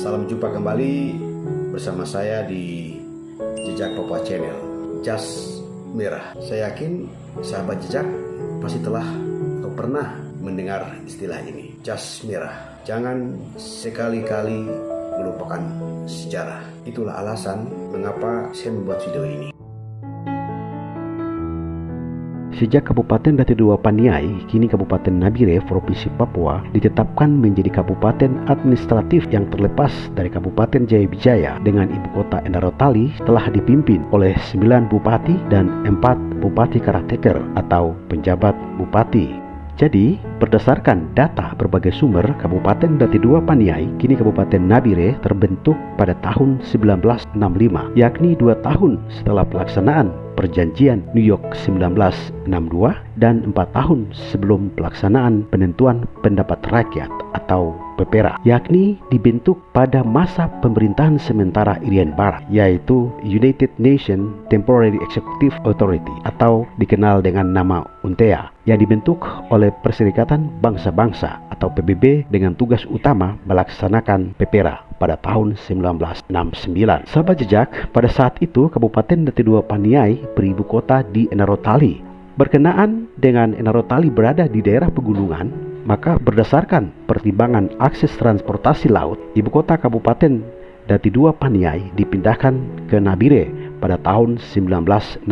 Salam jumpa kembali bersama saya di Jejak Papua Channel, Jas Merah. Saya yakin sahabat jejak pasti telah atau pernah mendengar istilah ini, jas merah. Jangan sekali-kali melupakan sejarah. Itulah alasan mengapa saya membuat video ini. Sejak Kabupaten Dati II Paniai, kini Kabupaten Nabire, Provinsi Papua, ditetapkan menjadi kabupaten administratif yang terlepas dari Kabupaten Jayabijaya dengan ibu kota Endarotali, telah dipimpin oleh 9 bupati dan 4 bupati caretaker atau penjabat bupati. Jadi, berdasarkan data berbagai sumber, Kabupaten Dati II Paniai, kini Kabupaten Nabire, terbentuk pada tahun 1965, yakni 2 tahun setelah pelaksanaan Perjanjian New York 1962 dan 4 tahun sebelum pelaksanaan Penentuan Pendapat Rakyat atau PPRA, yakni dibentuk pada masa pemerintahan sementara Irian Barat, yaitu United Nations Temporary Executive Authority atau dikenal dengan nama UNTEA, yang dibentuk oleh Perserikatan Bangsa-Bangsa atau PBB dengan tugas utama melaksanakan PPRA pada tahun 1969. Sahabat jejak, pada saat itu Kabupaten Dati II Paniai beribu kota di Endarotali. Berkenaan dengan Endarotali berada di daerah pegunungan, maka berdasarkan pertimbangan akses transportasi laut, ibu kota Kabupaten Dati II Paniai dipindahkan ke Nabire pada tahun 1966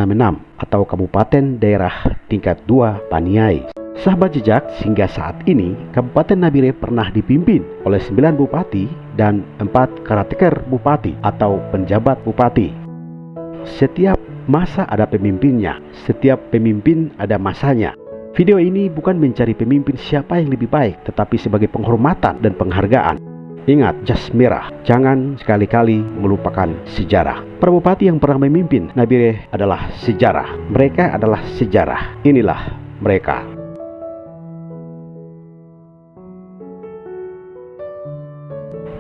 atau Kabupaten Daerah Tingkat 2 Paniai. Sahabat jejak, hingga saat ini Kabupaten Nabire pernah dipimpin oleh 9 bupati dan 4 caretaker bupati atau penjabat bupati. Setiap masa ada pemimpinnya, setiap pemimpin ada masanya. Video ini bukan mencari pemimpin siapa yang lebih baik, tetapi sebagai penghormatan dan penghargaan. Ingat, jas merah, jangan sekali-kali melupakan sejarah. Para bupati yang pernah memimpin Nabire adalah sejarah. Mereka adalah sejarah. Inilah mereka.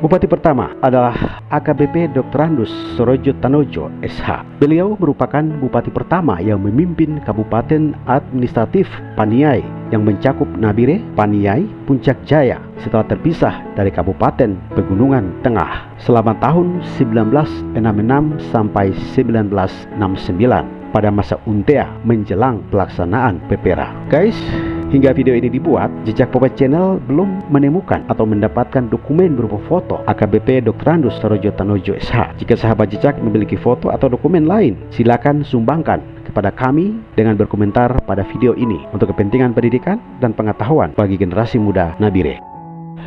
Bupati pertama adalah AKBP Dr. Andus Sorojo Tanojo, SH. Beliau merupakan bupati pertama yang memimpin Kabupaten Administratif Paniai yang mencakup Nabire, Paniai, Puncak Jaya setelah terpisah dari Kabupaten Pegunungan Tengah selama tahun 1966 sampai 1969 pada masa UNTEA menjelang pelaksanaan PPRA. Guys, hingga video ini dibuat, Jejak Papua Channel belum menemukan atau mendapatkan dokumen berupa foto AKBP Dr. Andus Sorojo Tanojo SH. Jika sahabat jejak memiliki foto atau dokumen lain, silakan sumbangkan kepada kami dengan berkomentar pada video ini untuk kepentingan pendidikan dan pengetahuan bagi generasi muda Nabire.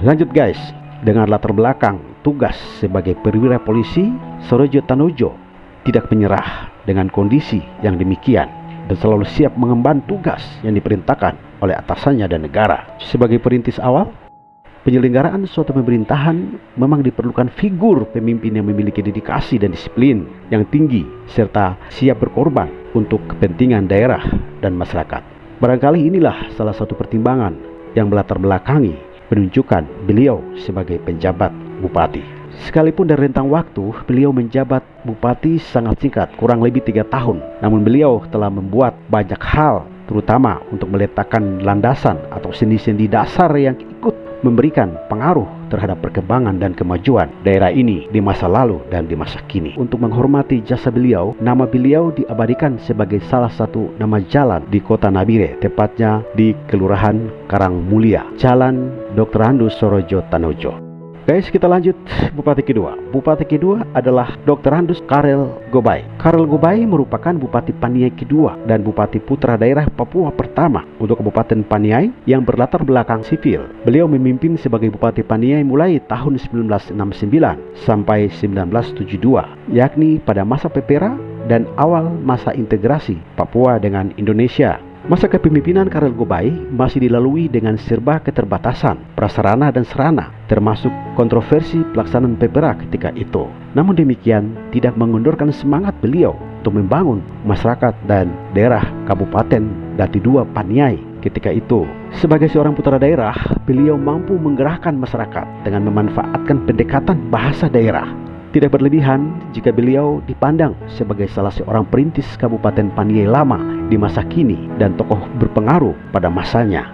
Lanjut guys, dengan latar belakang tugas sebagai perwira polisi, Sorojo Tanojo tidak menyerah dengan kondisi yang demikian dan selalu siap mengemban tugas yang diperintahkan oleh atasannya dan negara. Sebagai perintis awal, penyelenggaraan suatu pemerintahan memang diperlukan figur pemimpin yang memiliki dedikasi dan disiplin yang tinggi serta siap berkorban untuk kepentingan daerah dan masyarakat. Barangkali inilah salah satu pertimbangan yang melatar belakangi penunjukan beliau sebagai penjabat bupati. Sekalipun dari rentang waktu beliau menjabat bupati sangat singkat, kurang lebih 3 tahun, namun beliau telah membuat banyak hal, terutama untuk meletakkan landasan atau sendi-sendi dasar yang ikut memberikan pengaruh terhadap perkembangan dan kemajuan daerah ini di masa lalu dan di masa kini. Untuk menghormati jasa beliau, nama beliau diabadikan sebagai salah satu nama jalan di kota Nabire, tepatnya di Kelurahan Karangmulia, Jalan Dr. Andus Sorojo Tanojo. Guys, kita lanjut bupati kedua. Bupati kedua adalah Dr. Andus Karel Gobai. Karel Gobai merupakan bupati Paniai kedua dan bupati putra daerah Papua pertama untuk Kabupaten Paniai yang berlatar belakang sipil. Beliau memimpin sebagai bupati Paniai mulai tahun 1969 sampai 1972, yakni pada masa PPRA dan awal masa integrasi Papua dengan Indonesia. Masa kepemimpinan Karel Gobai masih dilalui dengan serba keterbatasan prasarana dan sarana, termasuk kontroversi pelaksanaan PPRA ketika itu. Namun demikian, tidak mengundurkan semangat beliau untuk membangun masyarakat dan daerah Kabupaten Dati II Paniai ketika itu. Sebagai seorang putra daerah, beliau mampu menggerakkan masyarakat dengan memanfaatkan pendekatan bahasa daerah. Tidak berlebihan jika beliau dipandang sebagai salah seorang perintis Kabupaten Paniai lama di masa kini dan tokoh berpengaruh pada masanya.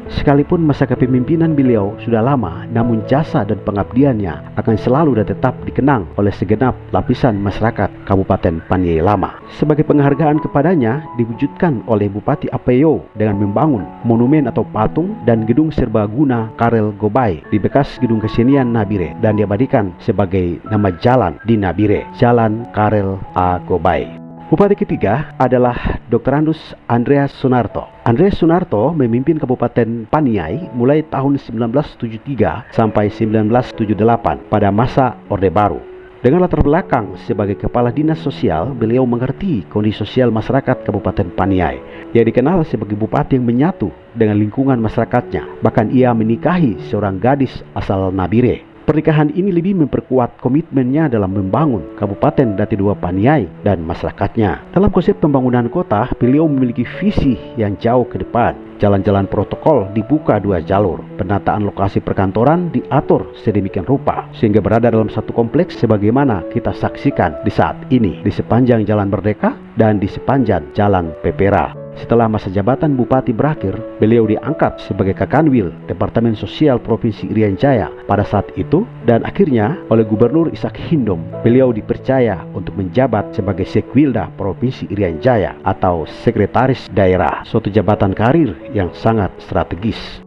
Sekalipun masa kepemimpinan beliau sudah lama, namun jasa dan pengabdiannya akan selalu dan tetap dikenang oleh segenap lapisan masyarakat Kabupaten Paniai Lama. Sebagai penghargaan kepadanya, diwujudkan oleh Bupati Apeyou dengan membangun monumen atau patung dan gedung serbaguna Karel Gobai di bekas gedung kesenian Nabire dan diabadikan sebagai nama jalan di Nabire, Jalan Karel A. Gobai. Bupati ketiga adalah Dr. Andus Andreas Sunarto. Andreas Sunarto memimpin Kabupaten Paniai mulai tahun 1973 sampai 1978 pada masa Orde Baru. Dengan latar belakang sebagai Kepala Dinas Sosial, beliau mengerti kondisi sosial masyarakat Kabupaten Paniai. Ia dikenal sebagai bupati yang menyatu dengan lingkungan masyarakatnya. Bahkan ia menikahi seorang gadis asal Nabire. Pernikahan ini lebih memperkuat komitmennya dalam membangun Kabupaten Dati II Paniai dan masyarakatnya. Dalam konsep pembangunan kota, beliau memiliki visi yang jauh ke depan. Jalan-jalan protokol dibuka 2 jalur. Penataan lokasi perkantoran diatur sedemikian rupa sehingga berada dalam satu kompleks sebagaimana kita saksikan di saat ini di sepanjang Jalan Merdeka dan di sepanjang Jalan Pepera. Setelah masa jabatan bupati berakhir, beliau diangkat sebagai Kakanwil Departemen Sosial Provinsi Irian Jaya pada saat itu, dan akhirnya oleh Gubernur Ishak Hindom, beliau dipercaya untuk menjabat sebagai Sekwilda Provinsi Irian Jaya atau Sekretaris Daerah, suatu jabatan karir yang sangat strategis.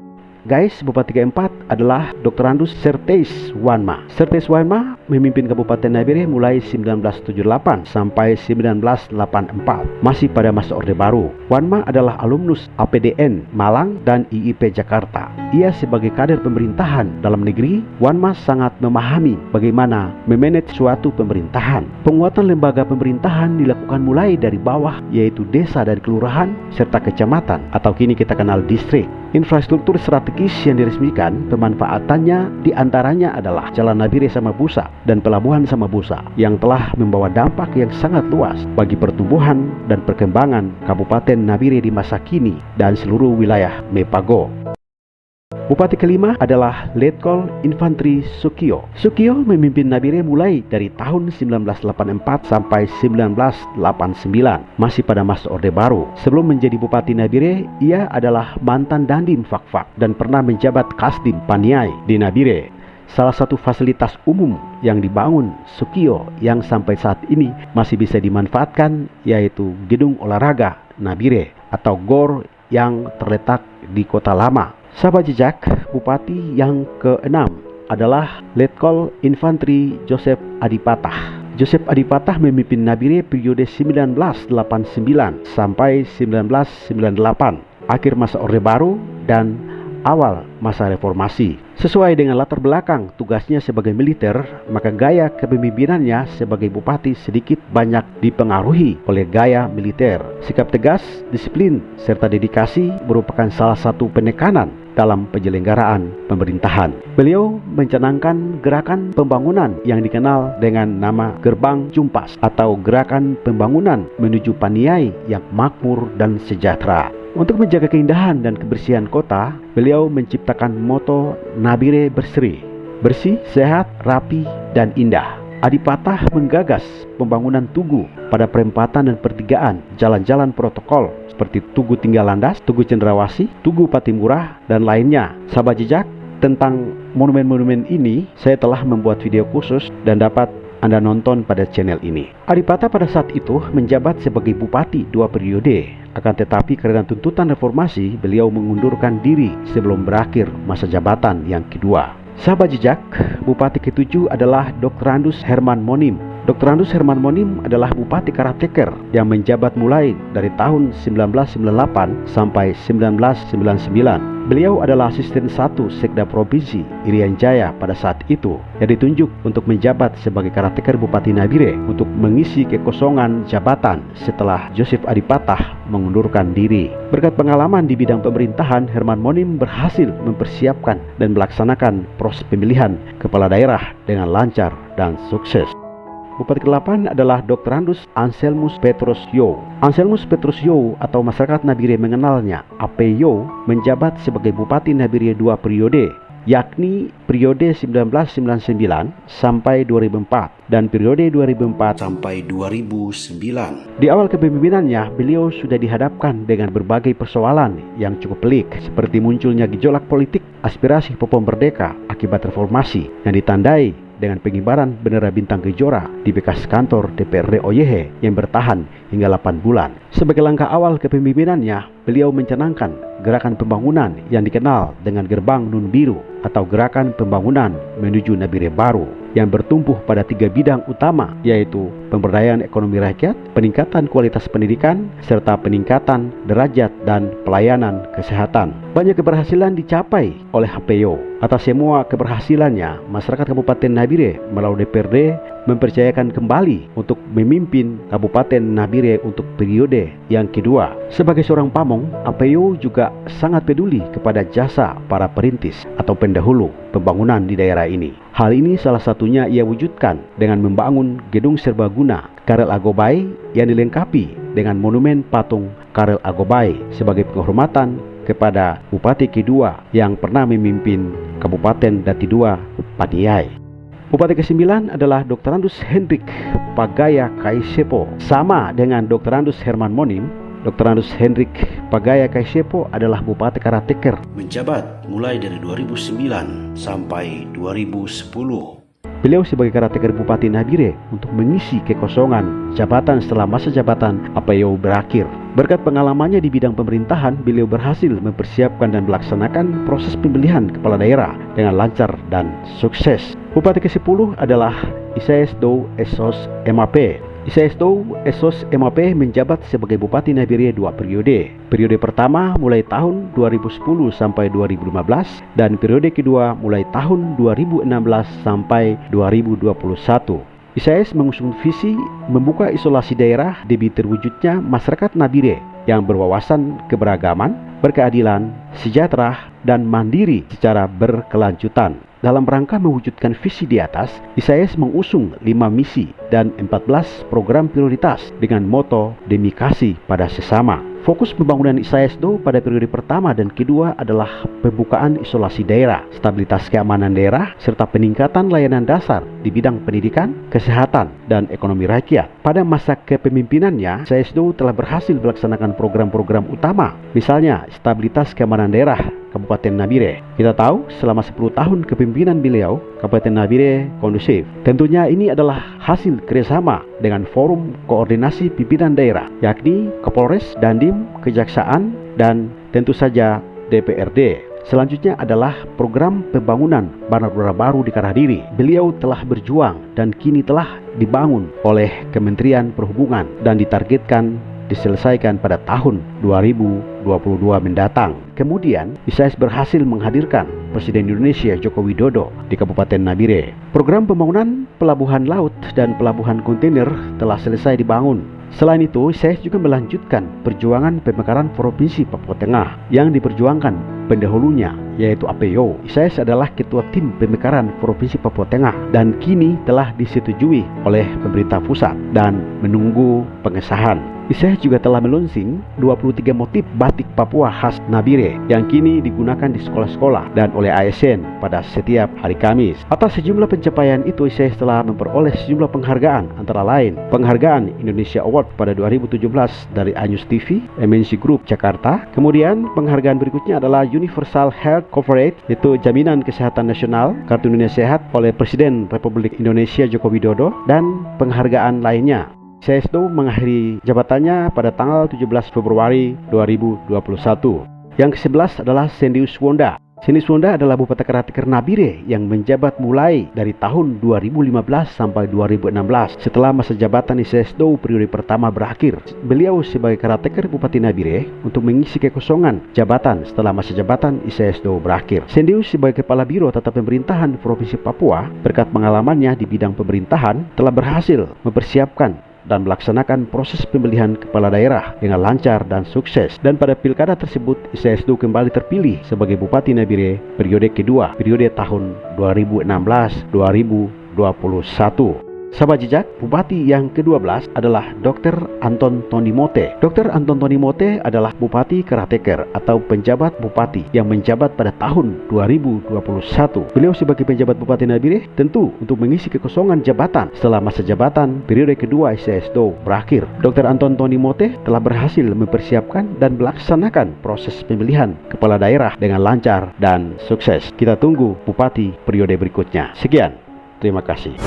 Guys, Bupati keempat adalah Dr. Andus Serteis Wanma. Serteis Wanma memimpin Kabupaten Nabire mulai 1978 sampai 1984, masih pada masa Orde Baru. Wanma adalah alumnus APDN Malang dan IIP Jakarta. Ia sebagai kader pemerintahan dalam negeri, Wanma sangat memahami bagaimana memanage suatu pemerintahan. Penguatan lembaga pemerintahan dilakukan mulai dari bawah, yaitu desa dan kelurahan, serta kecamatan atau kini kita kenal distrik. Infrastruktur strategis yang diresmikan, pemanfaatannya diantaranya adalah Jalan Nabire Samabusa dan Pelabuhan Samabusa yang telah membawa dampak yang sangat luas bagi pertumbuhan dan perkembangan Kabupaten Nabire di masa kini dan seluruh wilayah Mepago. Bupati kelima adalah Letkol Infantri Sukio. Sukio memimpin Nabire mulai dari tahun 1984 sampai 1989, masih pada masa Orde Baru. Sebelum menjadi Bupati Nabire, ia adalah mantan Dandim Fakfak dan pernah menjabat Kasdim Paniai di Nabire. Salah satu fasilitas umum yang dibangun Sukio yang sampai saat ini masih bisa dimanfaatkan yaitu Gedung Olahraga Nabire atau GOR yang terletak di Kota Lama. Sahabat jejak, Bupati yang ke-6 adalah Letkol Infantri Joseph Adipatah. Joseph Adipatah memimpin Nabire periode 1989 sampai 1998, akhir masa Orde Baru dan awal masa reformasi. Sesuai dengan latar belakang tugasnya sebagai militer, maka gaya kepemimpinannya sebagai bupati sedikit banyak dipengaruhi oleh gaya militer. Sikap tegas, disiplin, serta dedikasi merupakan salah satu penekanan dalam penyelenggaraan pemerintahan. Beliau mencanangkan gerakan pembangunan yang dikenal dengan nama Gerbang Cumpas atau gerakan pembangunan menuju Paniai yang makmur dan sejahtera. Untuk menjaga keindahan dan kebersihan kota, beliau menciptakan moto Nabire Berseri, bersih, sehat, rapi, dan indah. Adipatah menggagas pembangunan tugu pada perempatan dan pertigaan, jalan-jalan protokol seperti Tugu Tinggalandas, Tugu Cendrawasih, Tugu Patimura, dan lainnya. Sahabat jejak, tentang monumen-monumen ini saya telah membuat video khusus dan dapat Anda nonton pada channel ini. Adipatah pada saat itu menjabat sebagai bupati 2 periode. Akan tetapi karena tuntutan reformasi, beliau mengundurkan diri sebelum berakhir masa jabatan yang kedua. Sahabat jejak, Bupati ke-7 adalah Dr. Andus Herman Monim. Dr. Andus Herman Monim adalah Bupati Karateker yang menjabat mulai dari tahun 1998 sampai 1999. Beliau adalah asisten 1 Sekda Provinsi Irian Jaya pada saat itu yang ditunjuk untuk menjabat sebagai Karateker Bupati Nabire untuk mengisi kekosongan jabatan setelah Joseph Adipatah mengundurkan diri. Berkat pengalaman di bidang pemerintahan, Herman Monim berhasil mempersiapkan dan melaksanakan proses pemilihan kepala daerah dengan lancar dan sukses. Bupati ke-8 adalah Dr. Andus Anselmus Petrus Yo. Anselmus Petrus Yo atau masyarakat Nabire mengenalnya Ape Yo menjabat sebagai Bupati Nabire 2 periode yakni periode 1999 sampai 2004 dan periode 2004 sampai 2009. Di awal kepemimpinannya, beliau sudah dihadapkan dengan berbagai persoalan yang cukup pelik, seperti munculnya gejolak politik, aspirasi Papua merdeka akibat reformasi yang ditandai dengan pengibaran bendera bintang kejora di bekas kantor DPRD OYH yang bertahan hingga 8 bulan. Sebagai langkah awal kepemimpinannya, beliau mencanangkan gerakan pembangunan yang dikenal dengan Gerbang Nun Biru atau Gerakan Pembangunan Menuju Nabire Baru yang bertumpu pada 3 bidang utama, yaitu pemberdayaan ekonomi rakyat, peningkatan kualitas pendidikan, serta peningkatan derajat dan pelayanan kesehatan. Banyak keberhasilan dicapai oleh HPO. Atas semua keberhasilannya, masyarakat Kabupaten Nabire melalui DPRD mempercayakan kembali untuk memimpin Kabupaten Nabire untuk periode yang kedua. Sebagai seorang pamong, HPO juga sangat peduli kepada jasa para perintis atau pendahulu pembangunan di daerah ini. Hal ini salah satunya ia wujudkan dengan membangun gedung serbaguna Karel Agobai yang dilengkapi dengan monumen patung Karel Agobai sebagai penghormatan kepada Bupati kedua yang pernah memimpin Kabupaten Dati II, Paniai. Bupati ke-9 adalah Dr. Andus Hendrik Pagaya Kaisepo. Sama dengan Dr. Andus Herman Monim, Dr. Andus Hendrik Pagaya Kaisepo adalah Bupati Karateker. Menjabat mulai dari 2009 sampai 2010. Beliau sebagai karateker Bupati Nabire untuk mengisi kekosongan jabatan setelah masa jabatan HPO berakhir. Berkat pengalamannya di bidang pemerintahan, beliau berhasil mempersiapkan dan melaksanakan proses pemilihan kepala daerah dengan lancar dan sukses. Bupati ke-10 adalah Isaias Dow Esos MAP. Isaias Dow Esos MAP menjabat sebagai Bupati Nabire 2 periode. Periode pertama mulai tahun 2010 sampai 2015 dan periode kedua mulai tahun 2016 sampai 2021. Isaias mengusung visi membuka isolasi daerah demi terwujudnya masyarakat Nabire yang berwawasan keberagaman, berkeadilan, sejahtera, dan mandiri secara berkelanjutan. Dalam rangka mewujudkan visi di atas, Isaias mengusung 5 misi dan 14 program prioritas dengan moto demi kasih pada sesama. Fokus pembangunan Isaias Dow pada periode pertama dan kedua adalah pembukaan isolasi daerah, stabilitas keamanan daerah, serta peningkatan layanan dasar di bidang pendidikan, kesehatan, dan ekonomi rakyat. Pada masa kepemimpinannya, Isaias Dow telah berhasil melaksanakan program-program utama, misalnya stabilitas keamanan daerah Kabupaten Nabire. Kita tahu selama 10 tahun kepemimpinan beliau, Kabupaten Nabire kondusif. Tentunya ini adalah hasil kerjasama dengan Forum Koordinasi Pimpinan Daerah, yakni Kapolres, Dandim, Kejaksaan, dan tentu saja DPRD. Selanjutnya adalah program pembangunan bandara baru di Karadiri. Beliau telah berjuang dan kini telah dibangun oleh Kementerian Perhubungan dan ditargetkan diselesaikan pada tahun 2022 mendatang. Kemudian, Isaias berhasil menghadirkan Presiden Indonesia Joko Widodo di Kabupaten Nabire. Program pembangunan pelabuhan laut dan pelabuhan kontainer telah selesai dibangun. Selain itu, Isaias juga melanjutkan perjuangan pemekaran Provinsi Papua Tengah yang diperjuangkan pendahulunya, yaitu APO. Isaias adalah ketua tim pemekaran Provinsi Papua Tengah dan kini telah disetujui oleh pemerintah pusat dan menunggu pengesahan. Isaias juga telah melunching 23 motif batik Papua khas Nabire yang kini digunakan di sekolah-sekolah dan oleh ASN pada setiap hari Kamis. Atas sejumlah pencapaian itu, Isaias telah memperoleh sejumlah penghargaan, antara lain penghargaan Indonesia Award pada 2017 dari Anyus TV, MNC Group Jakarta. Kemudian penghargaan berikutnya adalah Universal Health Coverage, yaitu Jaminan Kesehatan Nasional Kartu Indonesia Sehat oleh Presiden Republik Indonesia Joko Widodo, dan penghargaan lainnya. Isaias Dow mengakhiri jabatannya pada tanggal 17 Februari 2021. Yang ke-11 adalah Sendius Wonda. Sendius Wonda adalah Bupati Karateker Nabire yang menjabat mulai dari tahun 2015 sampai 2016. Setelah masa jabatan Isaias Dow periode pertama berakhir, beliau sebagai Karateker Bupati Nabire untuk mengisi kekosongan jabatan setelah masa jabatan Isaias Dow berakhir. Sendius sebagai Kepala Biro Tata Pemerintahan Provinsi Papua, berkat pengalamannya di bidang pemerintahan, telah berhasil mempersiapkan dan melaksanakan proses pemilihan kepala daerah dengan lancar dan sukses. Dan pada pilkada tersebut, Isaias Dow kembali terpilih sebagai Bupati Nabire periode kedua, periode tahun 2016-2021. Sahabat jejak, Bupati yang ke-12 adalah Dr. Anton Tonimote. Dr. Anton Tonimote adalah Bupati Karateker atau penjabat Bupati yang menjabat pada tahun 2021. Beliau sebagai penjabat Bupati Nabire tentu untuk mengisi kekosongan jabatan setelah masa jabatan periode kedua SSDO berakhir. Dr. Anton Tonimote telah berhasil mempersiapkan dan melaksanakan proses pemilihan kepala daerah dengan lancar dan sukses. Kita tunggu Bupati periode berikutnya. Sekian, terima kasih.